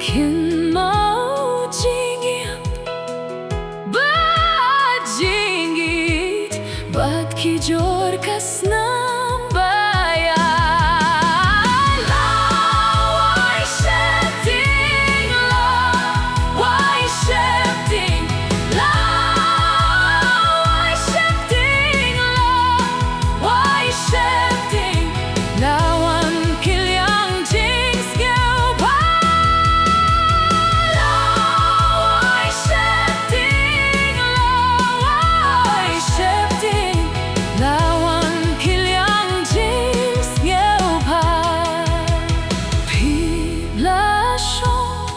Khiến máu chi nghiệp Bát jingit Bát ki jor kas nam bayan Why shifting Why shifting Why shifting Why shifting Lawan kilyang jings gao pa Why shifting Why shifting Lawan kilyang jings gao pa Pila shong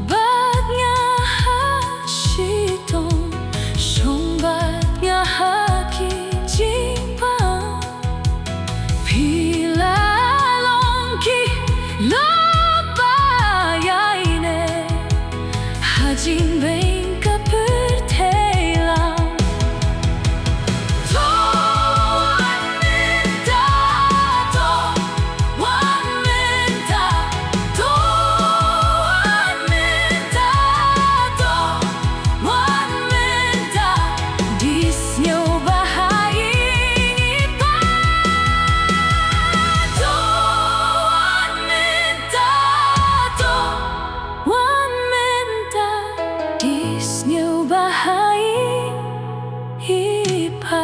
Bat nga ha shitong Shong bat nga ha ki jingpa Pila long ki lo bayaine Hajin bain ka pertelang To one minta To one minta To one minta To one minta Dis nyo bahayin ipa To one minta To one minta Dis nyo bahayin ipa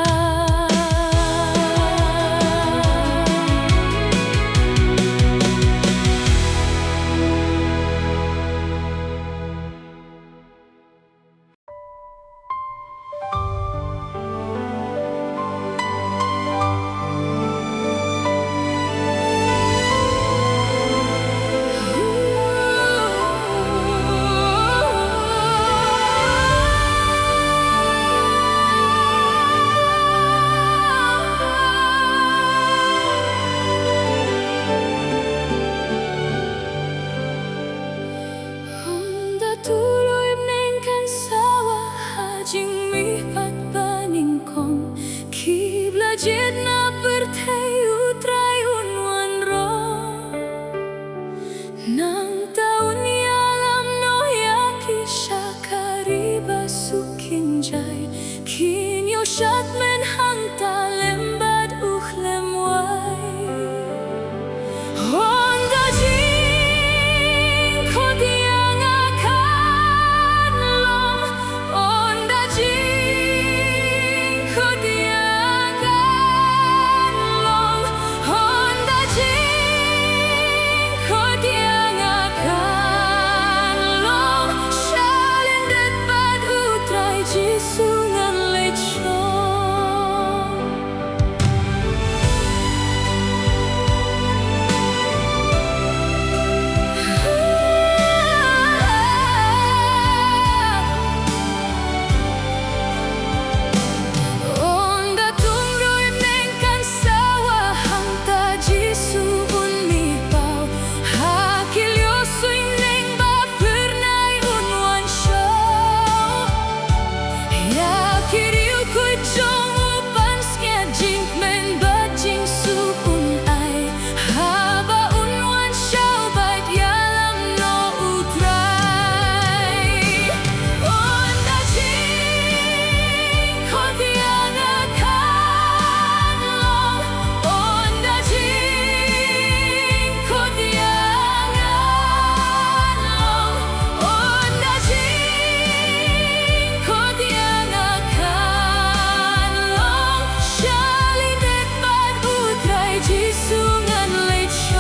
Ynda tuloy meningkan sawah hajing mipat paningkong Kibla jedna bertayu Trai unwan ro Nang taun yalam no yaki shakariba sukinjay Kinyo shat men hangta lembad lemway Ynda Jingkhot yang akan long Ynda Jingkhot yang akan long Ynda Jingkhot yang akan long Shalindet bad utrai jisungan lechon Ynda tungroy meningkan sawah hangta jisu unmipau Hakil yosuy neng ba pernay unwan show Yakiriu kuy Jong upan skya Jinkmen ba jingsu unay Haba unwan show bait yalam no utray Ynda Jingkhot yang akan long Ynda Jingkhot yang akan long Ynda Jingkhot yang akan long Shalindet bad utrai jisungan lechon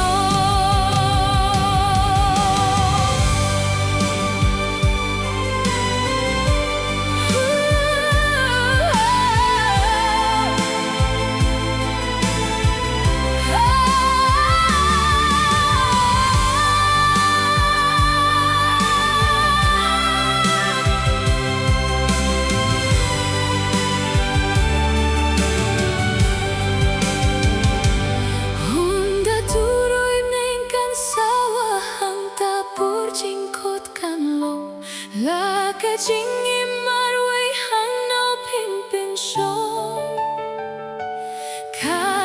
Ynda tuloy meningkan sawah hangta pur Jingkhot kan long Laka jingim marway hang no pimpin shong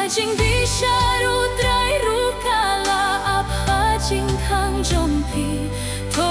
Jingsynshar U Trai rukala ap hajing hang jompi To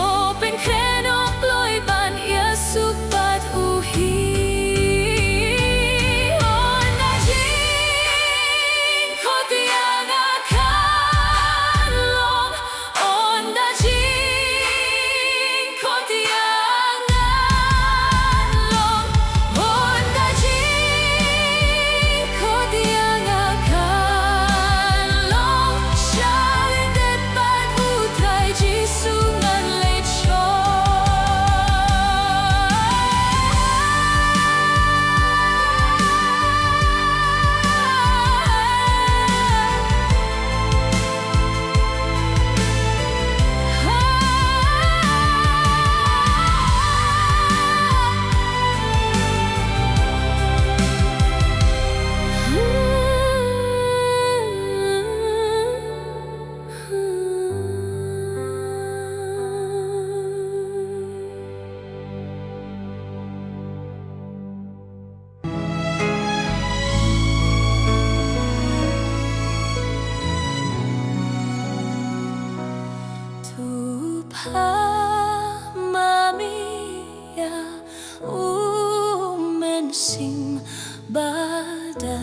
musim pada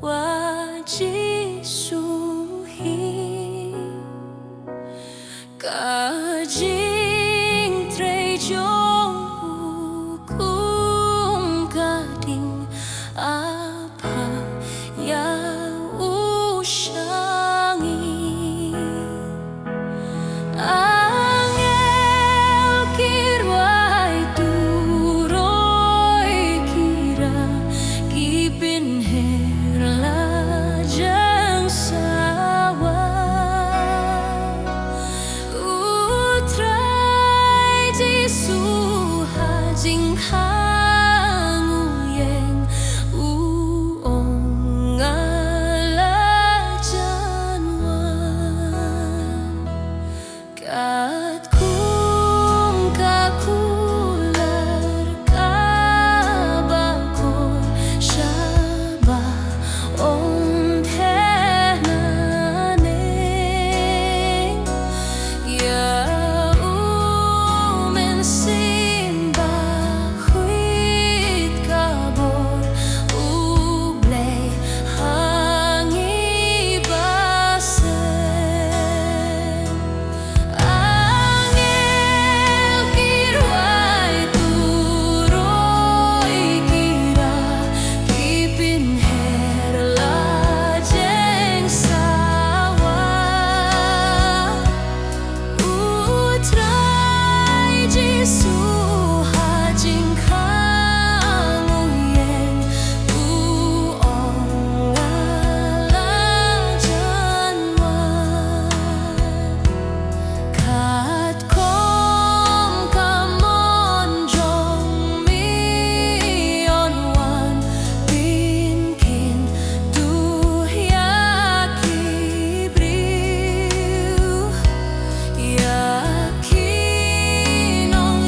wajib suhi kajing Trai Jong hukum kading apa ya usangi angel kirwai turoi kira kipin herla jang sawa utrai jisu hajing hangu yang uong ala janwan kat kum kakular kabakor syaba om tenaneng ya Mynsiem bahuit kabor U Blei hangi basen angel kirwai turoi kira kipin herla jeng sawa utrai jisu hajing hangu yang uong ala janwan kat kom kamon Jong mion wan pinkin duh yakibriu yakin ong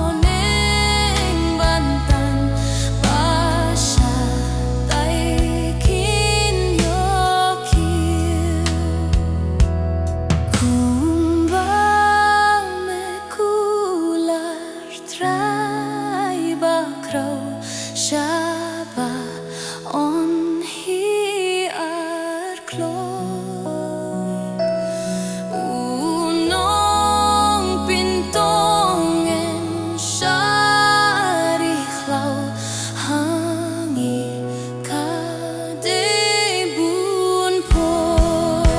yoboneng bantan pasha taikin yokiu kumbang mekular Trai bakrau syaba on hiar kloi unong pintongen syariklau hangi kadebun poi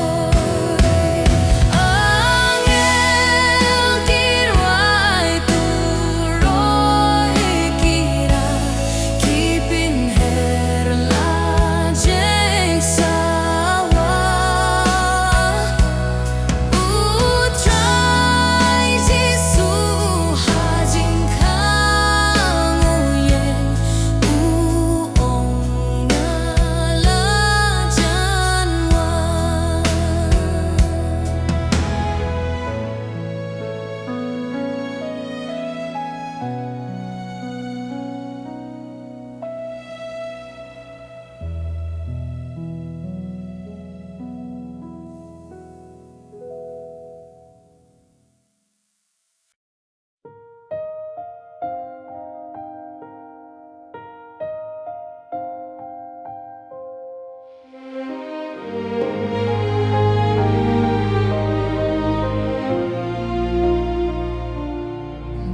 angel kirwai turoi kira kipin herla jeng sawa utrai jisu hajing hangu yang uong ala janwan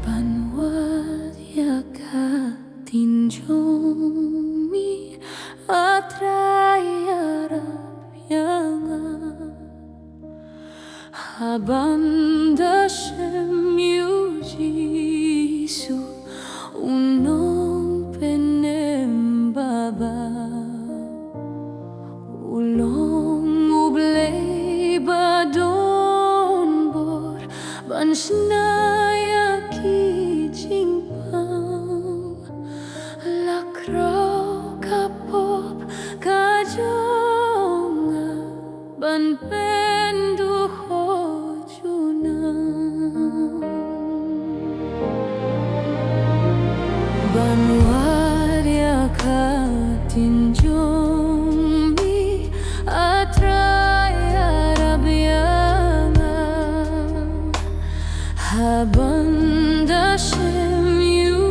banwat yaka tinjomi atrai arab yanga habanda shem yu jisu unong penem baba ulong U Blei badon bor ban snaya ki jingpang lakrau kapop kajonga ban pendu hojunang ban waria katinjomi atrai arab yanga habanda shem yu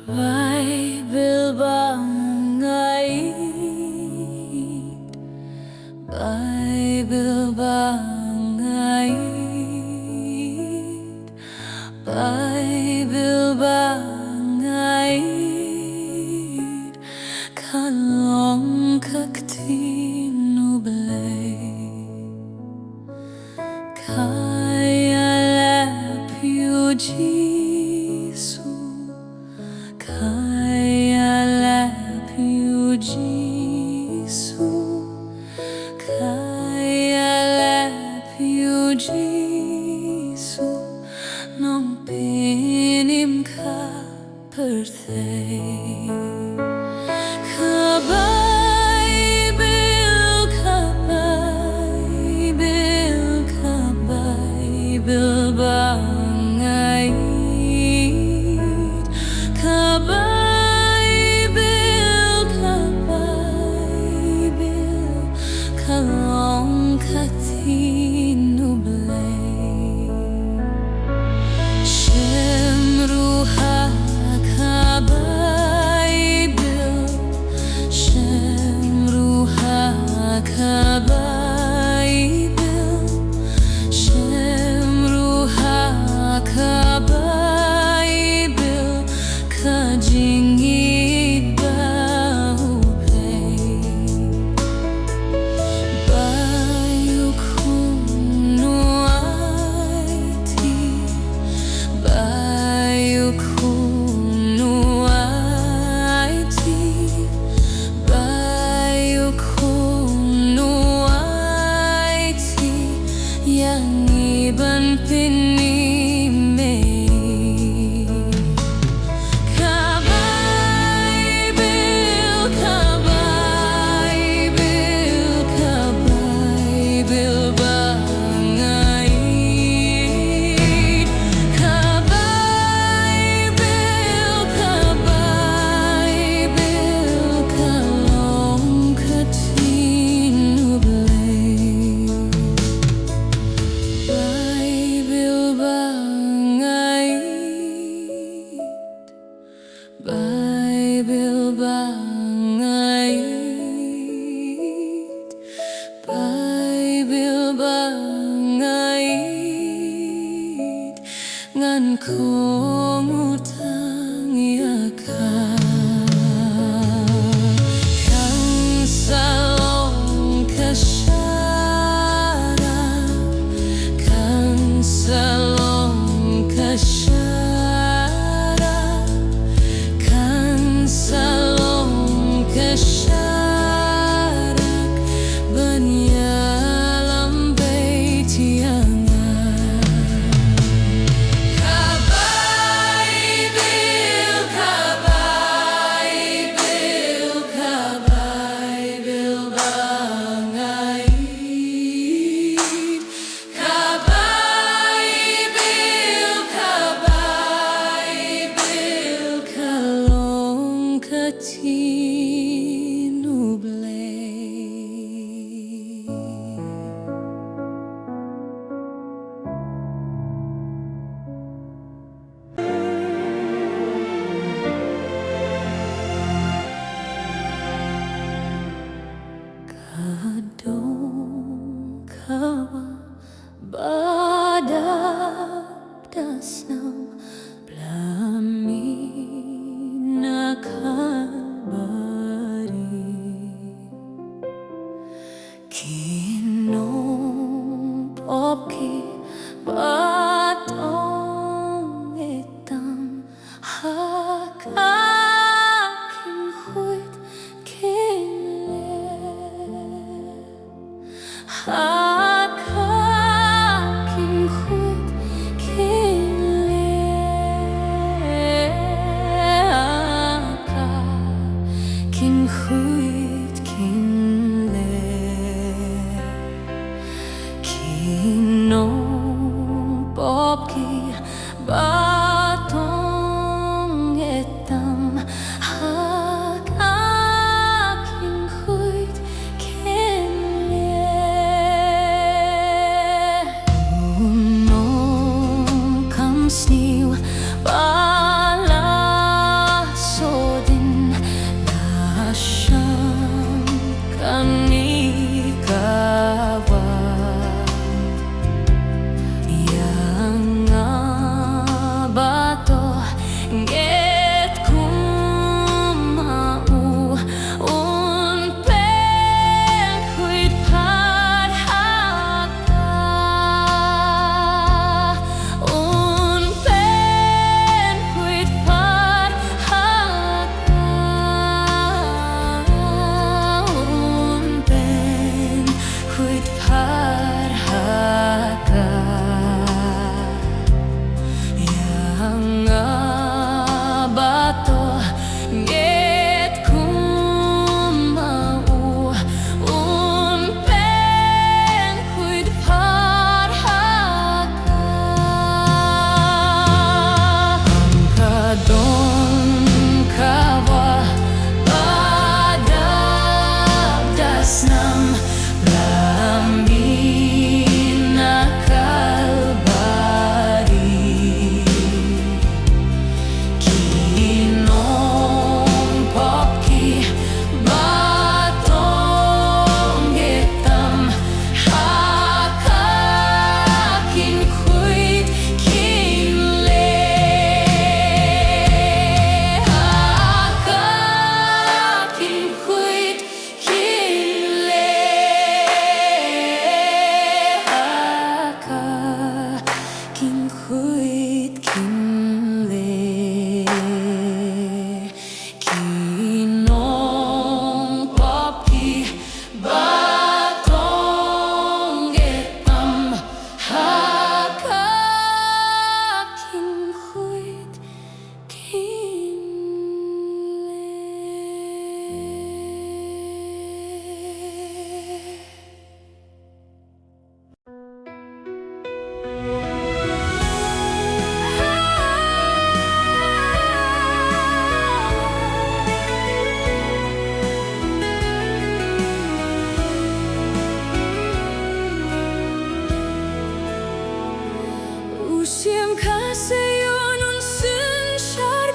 Baibl bangait, Baibl bangait, Baibl bangait, kalong Ktien U Blei, kaya lapyo Jisu, kaya lapyo Jisu, kaya lapyo Jisu, nung pinim ka perthei. Baibl bangait, Baibl kalong Ktien U Blei, Shem ruha Baibl, Shem ruha Baibl, Shem ruha Baibl, Kot Jingrwai Baibl bangait, Baibl bangait, ngan kong utang yakan, kang salong kasyara, kang salong kasyara, salong kasyarak, banyalam bait yangan. Baibl bangait, Baibl kalong Ktien U Blei. Kadong kawa badab dasam Wah Kalbari, kinong popki batong etam hakaking huit kinle, hakaking huit kinle, hakaking huit kinle, kinong popki batong etam hakaking huit kinle, unong kamsniw balas Seion Synshar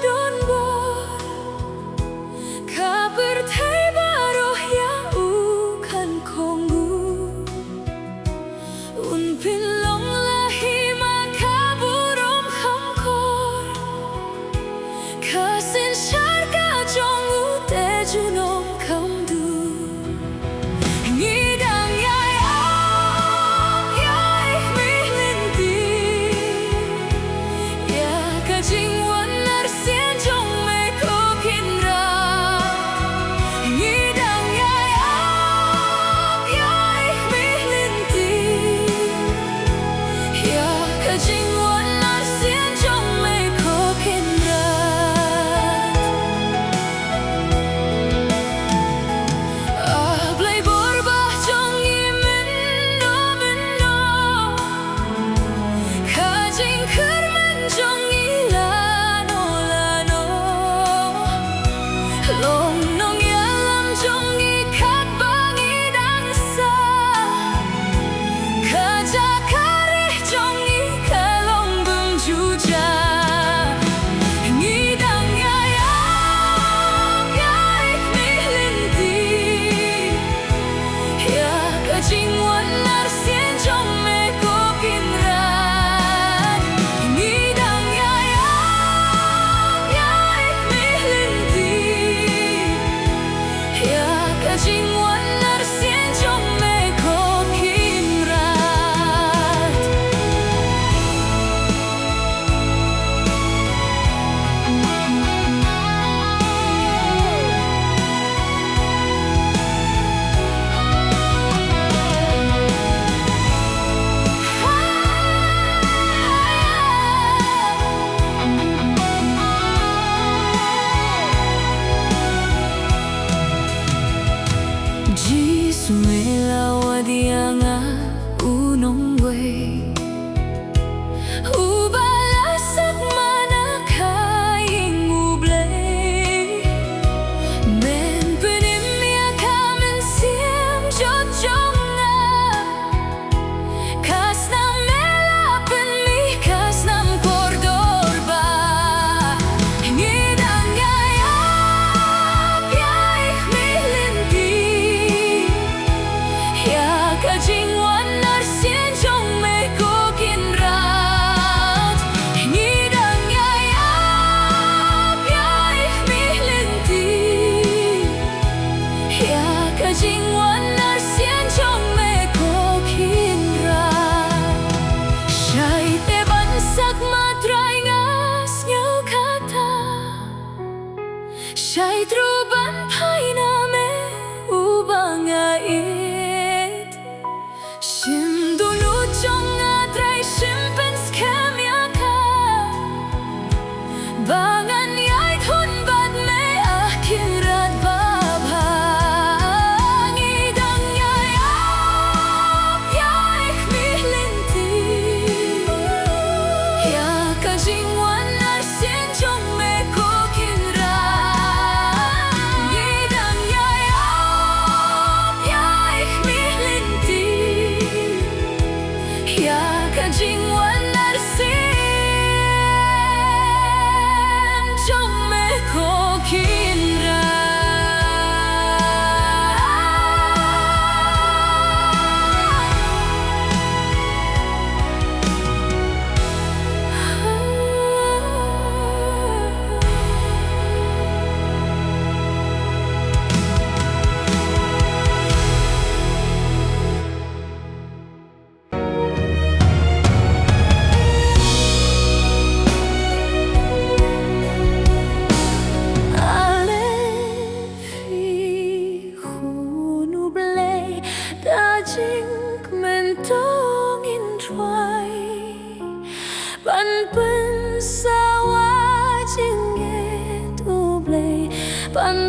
U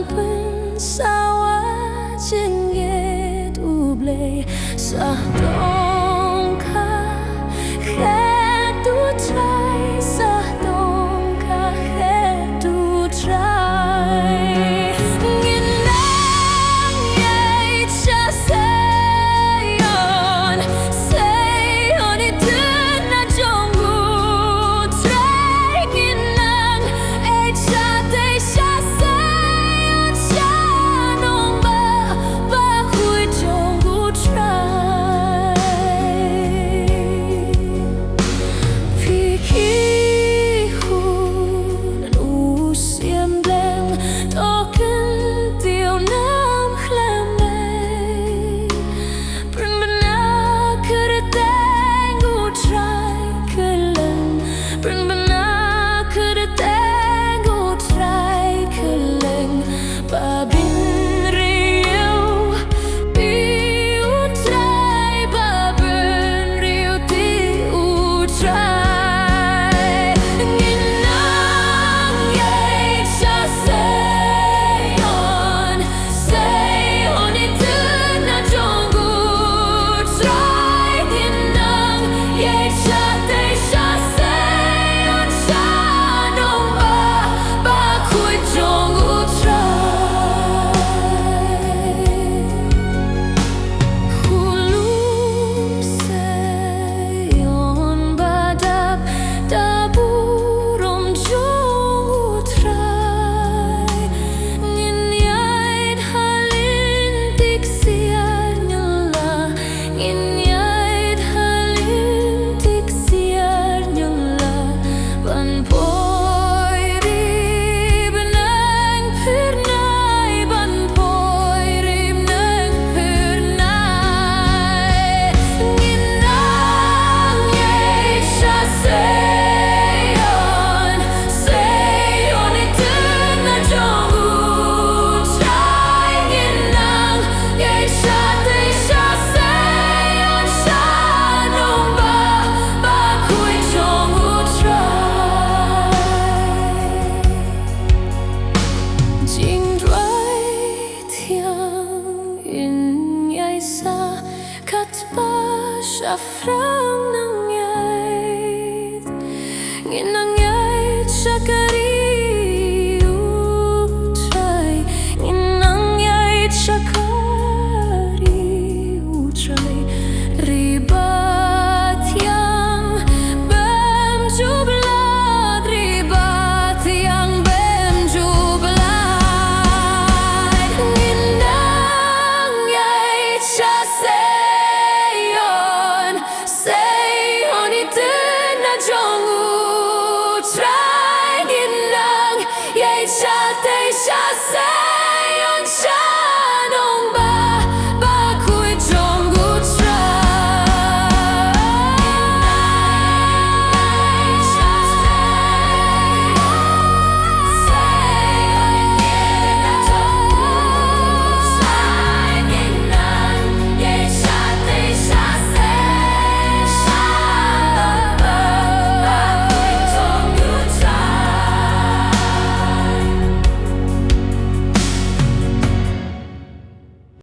pun sawah Iaid U Blei sah dongka tu Trai sah dongka tu Trai Ngin Iaid cha Seion Seion itu na Jong Trai Ngin Iaid cha Trai cha Seion cha nong ba khui Jong Trai Phi hun Mynsiem đen token tiêu nam khlamay Bernbena kereteng U Trai kelen Bernbena kereteng U Trai kelen Babin riu bi U Trai babin riu ti U Trai Ngin Iaid cha Seion Seion itu na Jong Trai Ngin Iaid cha Trai cha Seion cha nong ba khui Jong Trai Hulum Seion badap da Burom Jong Trai Ngin Iaid halintik siar nyala Ngin Iaid halintik siar nyala Ban poi rib nang pernai Ban poi rib nang pernai Ngin Iaid cha Seion Seion itu na Jong Trai Ngin Iaid cha Trai cha Seion cha nong ba khui Jong Trai Jingduwai Ktien Iaid sa kat ba shafrang nang Iaid Ngin Iaid cha kari U Trai Ngin Iaid cha kari U Trai Ribat yang berjublat Ribat yang berjublat Ngin Iaid cha Seion Seion itu na Jong Trai Ngin Iaid cha Trai cha Seion